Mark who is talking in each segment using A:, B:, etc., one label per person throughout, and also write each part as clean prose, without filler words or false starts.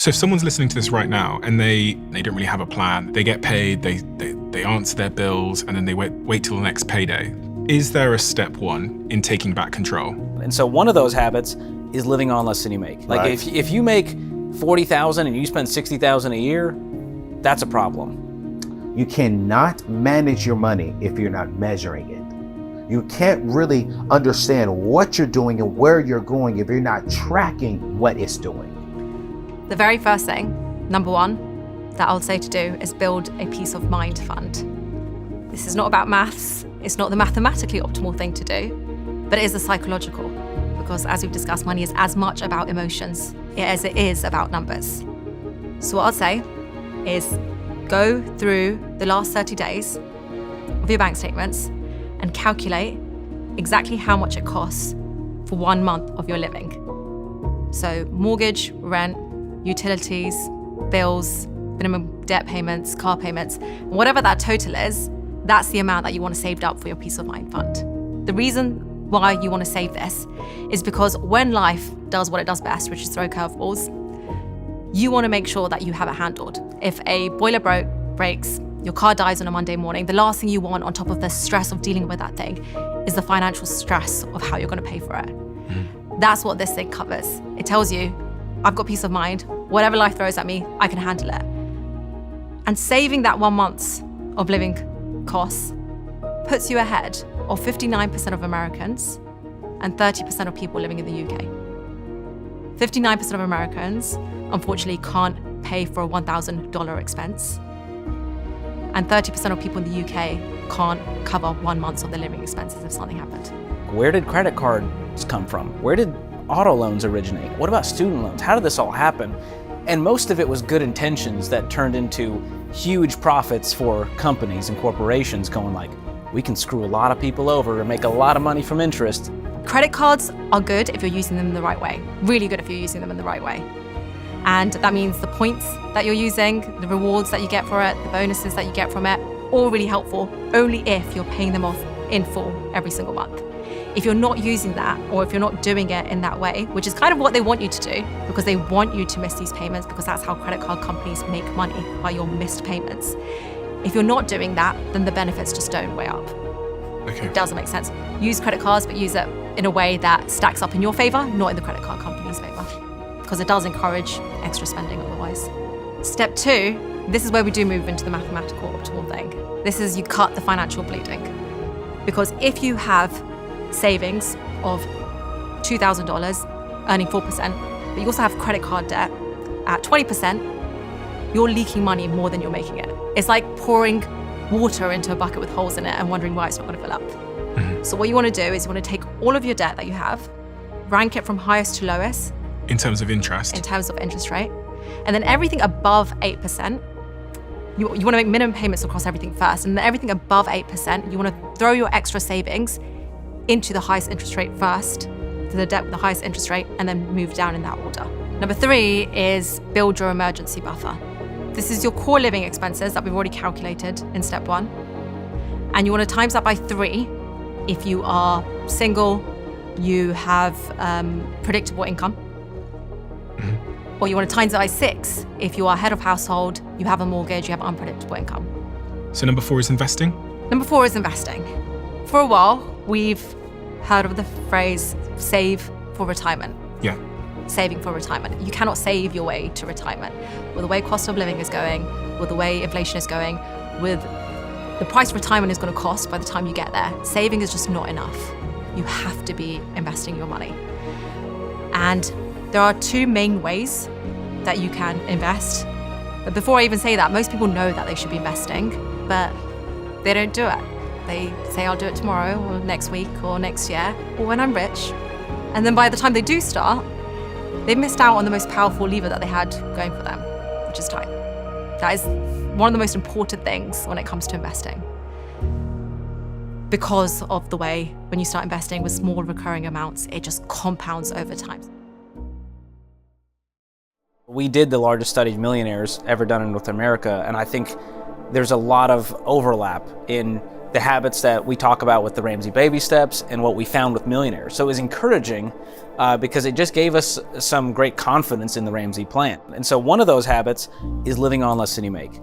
A: So if someone's listening to this right now and they don't really have a plan, they get paid, they answer their bills, and then they wait till the next payday, is there a step one in taking back control?
B: And so one of those habits is living on less than you make. Like
C: Right.
B: if you make $40,000 and you spend $60,000 a year, that's a problem.
C: You cannot manage your money if you're not measuring it. You can't really understand what you're doing and where you're going if you're not tracking what it's doing.
D: The very first thing, number one, that I would say to do is build a peace of mind fund. This is not about maths. It's not the mathematically optimal thing to do, but it is the psychological, because as we've discussed, money is as much about emotions as it is about numbers. So what I'll say is go through the last 30 days of your bank statements and calculate exactly how much it costs for 1 month of your living. So mortgage, rent, utilities, bills, minimum debt payments, car payments, whatever that total is, that's the amount that you want to save up for your peace of mind fund. The reason why you want to save this is because when life does what it does best, which is throw curveballs, you want to make sure that you have it handled. If a boiler breaks, your car dies on a Monday morning, the last thing you want on top of the stress of dealing with that thing is the financial stress of how you're going to pay for it. That's what this thing covers. It tells you, I've got peace of mind. Whatever life throws at me, I can handle it. And saving that 1 month of living costs puts you ahead of 59% of Americans and 30% of people living in the UK. 59% of Americans, unfortunately, can't pay for a $1,000 expense. And 30% of people in the UK can't cover 1 month of their living expenses if something happened.
B: Where did credit cards come from? Where did auto loans originate? What about student loans? How did this all happen? And most of it was good intentions that turned into huge profits for companies and corporations going like, we can screw a lot of people over and make a lot of money from interest.
D: Credit cards are good if you're using them in the right way. Really good if you're using them in the right way. And that means the points that you're using, the rewards that you get for it, the bonuses that you get from it, all really helpful, only if you're paying them off in full every single month. If you're not using that, or if you're not doing it in that way, which is kind of what they want you to do, because they want you to miss these payments, because that's how credit card companies make money, by your missed payments. If you're not doing that, then the benefits just don't weigh up.
A: Okay.
D: It doesn't make sense. Use credit cards, but use it in a way that stacks up in your favor, not in the credit card company's favor, because it does encourage extra spending otherwise. Step 2, this is where we do move into the mathematical optimal thing. This is you cut the financial bleeding. Because if you have savings of $2,000 earning 4%, but you also have credit card debt at 20%, you're leaking money more than you're making it. It's like pouring water into a bucket with holes in it and wondering why it's not going to fill up.
A: Mm-hmm.
D: So what you want to do is you want to take all of your debt that you have, rank it from highest to lowest
A: In terms of interest.
D: in terms of interest rate, and then everything above 8%, you want to make minimum payments across everything first, and then everything above 8%, you want to throw your extra savings into the highest interest rate first, to the debt with the highest interest rate, and then move down in that order. Number 3 is build your emergency buffer. This is your core living expenses that we've already calculated in step 1. And you want to times that by 3 if you are single, you have predictable income. Or you want to times it by 6 if you are head of household, you have a mortgage, you have unpredictable income.
A: So number 4 is investing?
D: Number 4 is investing. For a while, we've heard of the phrase save for retirement.
A: Yeah.
D: Saving for retirement. You cannot save your way to retirement. With the way cost of living is going, with the way inflation is going, with the price retirement is going to cost by the time you get there, saving is just not enough. You have to be investing your money. And there are 2 main ways that you can invest. But before I even say that, most people know that they should be investing, but they don't do it. They say, I'll do it tomorrow or next week or next year or when I'm rich. And then by the time they do start, they've missed out on the most powerful lever that they had going for them, which is time. That is one of the most important things when it comes to investing, because of the way when you start investing with small recurring amounts, it just compounds over time.
B: We did the largest study of millionaires ever done in North America, and I think there's a lot of overlap in the habits that we talk about with the Ramsey baby steps and what we found with millionaires. So it was encouraging because it just gave us some great confidence in the Ramsey plan. And so one of those habits is living on less than you make.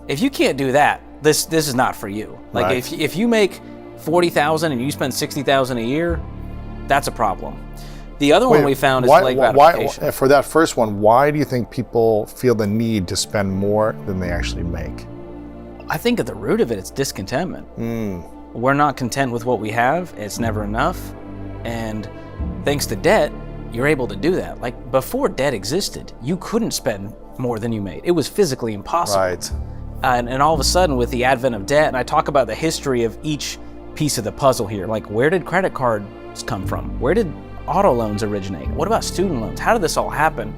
B: If you can't do that, this is not for you. Like
C: Right.
B: if you make $40,000 and you spend $60,000 a year, that's a problem. The other one we found is delayed gratification.
E: For that first one, why do you think people feel the need to spend more than they actually make?
B: I think at the root of it, it's discontentment. We're not content with what we have. It's never enough. And thanks to debt, you're able to do that. Like before debt existed, you couldn't spend more than you made. It was physically impossible.
E: Right.
B: And all of a sudden with the advent of debt, and I talk about the history of each piece of the puzzle here, like where did credit cards come from? Where did auto loans originate? What about student loans? How did this all happen?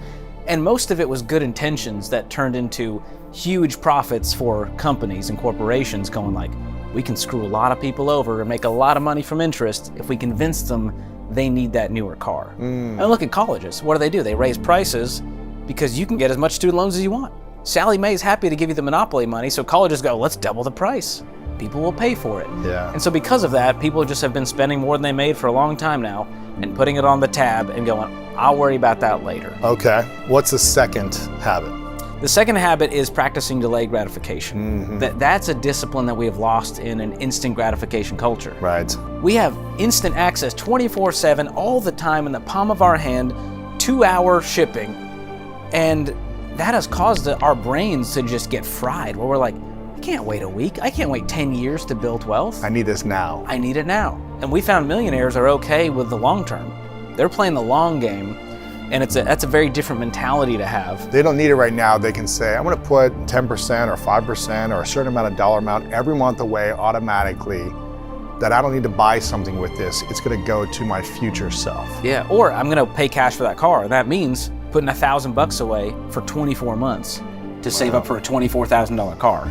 B: And most of it was good intentions that turned into huge profits for companies and corporations going like, we can screw a lot of people over and make a lot of money from interest if we convince them they need that newer car. And look at colleges. What do? They raise prices because you can get as much student loans as you want. Sally Mae's happy to give you the monopoly money, so colleges go, let's double the price. People will pay for it.
E: Yeah.
B: And so because of that, people just have been spending more than they made for a long time now and putting it on the tab and going, I'll worry about that later.
E: Okay. What's the second habit?
B: The second habit is practicing delayed gratification. That's a discipline that we have lost in an instant gratification culture.
E: Right.
B: We have instant access 24/7 all the time in the palm of our hand, 2-hour shipping. And that has caused our brains to just get fried where we're like, I can't wait a week. I can't wait 10 years to build wealth.
E: I need this now.
B: I need it now. And we found millionaires are okay with the long term. They're playing the long game. And that's a very different mentality to have.
E: They don't need it right now. They can say, I'm going to put 10% or 5% or a certain amount of dollar amount every month away automatically, that I don't need to buy something with this. It's going to go to my future self.
B: Yeah, or I'm going to pay cash for that car. That means putting $1,000 away for 24 months to save up for a $24,000 car.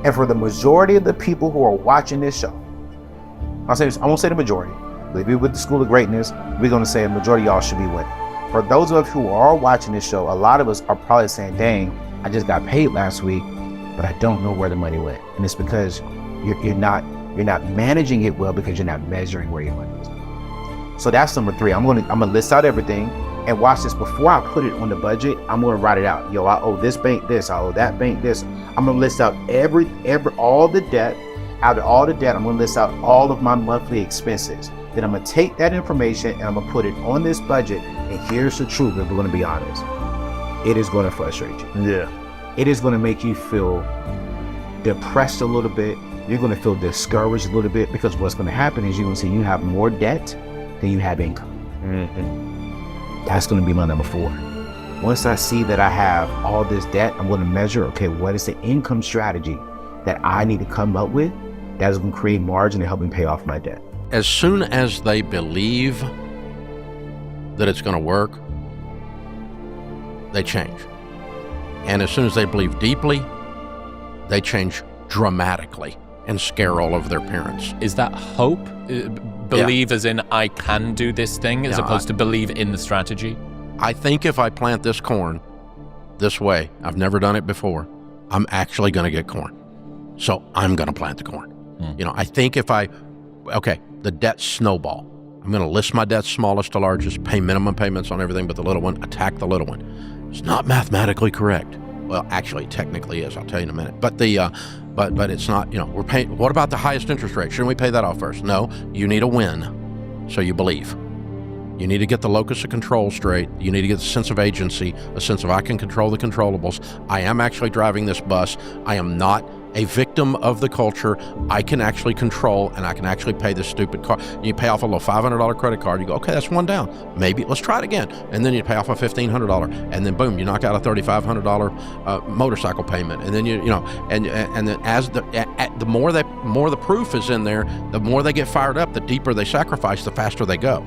C: And for the majority of the people who are watching this show, I won't say the majority. If you're with the School of Greatness, we're going to say a majority of y'all should be winning. For those of us who are watching this show, a lot of us are probably saying, dang, I just got paid last week, but I don't know where the money went. And it's because you're not managing it well because you're not measuring where your money is. So that's number 3. I'm gonna list out everything and watch this. Before I put it on the budget, I'm gonna write it out. Yo, I owe this bank this, I owe that bank this. I'm gonna list out all the debt. Out of all the debt, I'm gonna list out all of my monthly expenses. Then I'm gonna take that information and I'm gonna put it on this budget. And here's the truth, if we're gonna be honest. It is gonna frustrate you.
E: Yeah.
C: It is gonna make you feel depressed a little bit. You're gonna feel discouraged a little bit because what's gonna happen is you're gonna see you have more debt than you have income. That's gonna be my number 4. Once I see that I have all this debt, I'm gonna measure, okay, what is the income strategy that I need to come up with that is gonna create margin to help me pay off my debt.
F: As soon as they believe that it's going to work, they change. And as soon as they believe deeply, they change dramatically and scare all of their parents.
G: Is that hope? Believe as in I can do this thing as opposed to believe in the strategy?
F: I think if I plant this corn this way, I've never done it before, I'm actually going to get corn. So I'm going to plant the corn. You know, I think if the debt snowball. I'm going to list my debts smallest to largest, pay minimum payments on everything but the little one, attack the little one. It's not mathematically correct. Well, actually, it technically is. I'll tell you in a minute. But but it's not. You know, we're paying. What about the highest interest rate? Shouldn't we pay that off first? No. You need a win, so you believe. You need to get the locus of control straight. You need to get a sense of agency, a sense of I can control the controllables. I am actually driving this bus. I am not a victim of the culture. I can actually control, and I can actually pay this stupid car. You pay off a little $500 credit card. You go, okay, that's one down. Maybe let's try it again. And then you pay off a $1,500, and then boom, you knock out a $3,500 motorcycle payment. And then and then as the more the proof is in there, the more they get fired up, the deeper they sacrifice, the faster they go.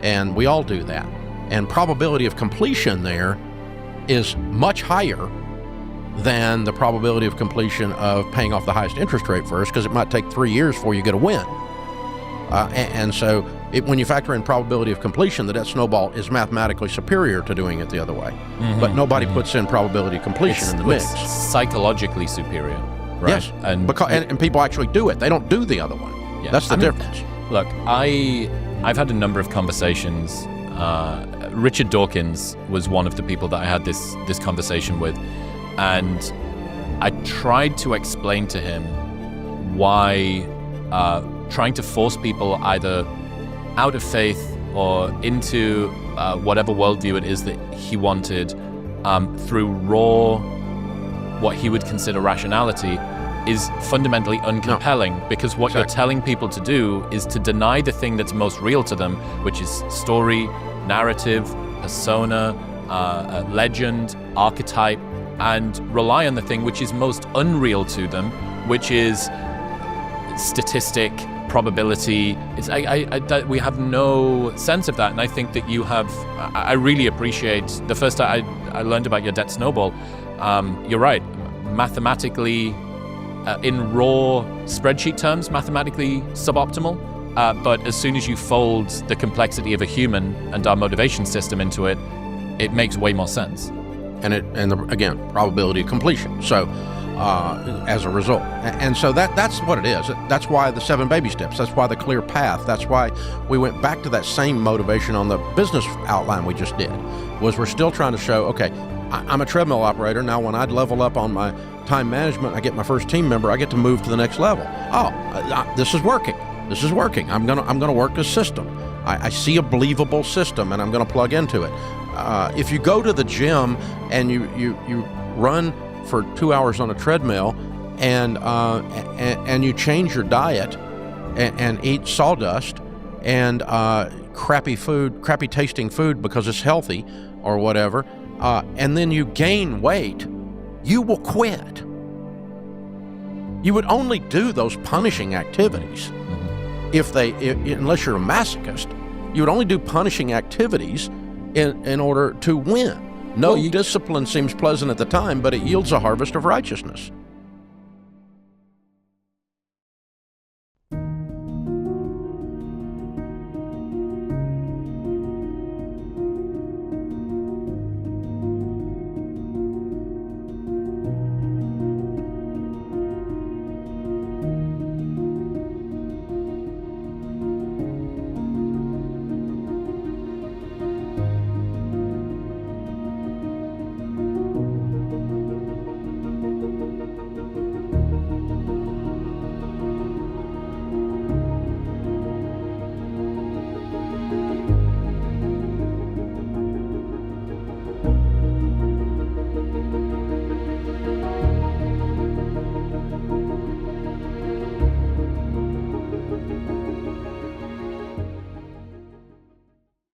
F: And we all do that. And probability of completion there is much higher than the probability of completion of paying off the highest interest rate first, because it might take 3 years before you get a win. And so when you factor in probability of completion, the debt snowball is mathematically superior to doing it the other way. But nobody puts in probability of completion in the mix.
G: It's psychologically superior. right?
F: Yes, and people actually do it. They don't do the other one.
G: Yeah.
F: That's the difference.
G: Look, I've had a number of conversations. Richard Dawkins was one of the people that I had this conversation with, and I tried to explain to him why trying to force people either out of faith or into whatever worldview it is that he wanted through raw, what he would consider rationality, is fundamentally uncompelling, because what you're telling people to do is to deny the thing that's most real to them, which is story, narrative, persona, legend, archetype, and rely on the thing which is most unreal to them, which is statistic, probability. We have no sense of that, and I think that you have. I really appreciate the first time I learned about your debt snowball. You're right, mathematically, in raw spreadsheet terms, mathematically suboptimal. But as soon as you fold the complexity of a human and our motivation system into it, it makes way more sense.
F: And again, probability of completion. So as a result, and so that's what it is. That's why the 7 baby steps. That's why the clear path. That's why we went back to that same motivation on the business outline we just did. Was we're still trying to show, okay, I'm a treadmill operator now. When I'd level up on my time management, I get my first team member, I get to move to the next level. This is working. This is working. I'm gonna work this system. I see a believable system, and I'm gonna plug into it. If you go to the gym and you run for 2 hours on a treadmill, and you change your diet and eat sawdust and crappy tasting food because it's healthy or whatever, and then you gain weight, you will quit. You would only do those punishing activities unless you're a masochist. You would only do punishing activities in order to win. No discipline seems pleasant at the time, but it yields a harvest of righteousness.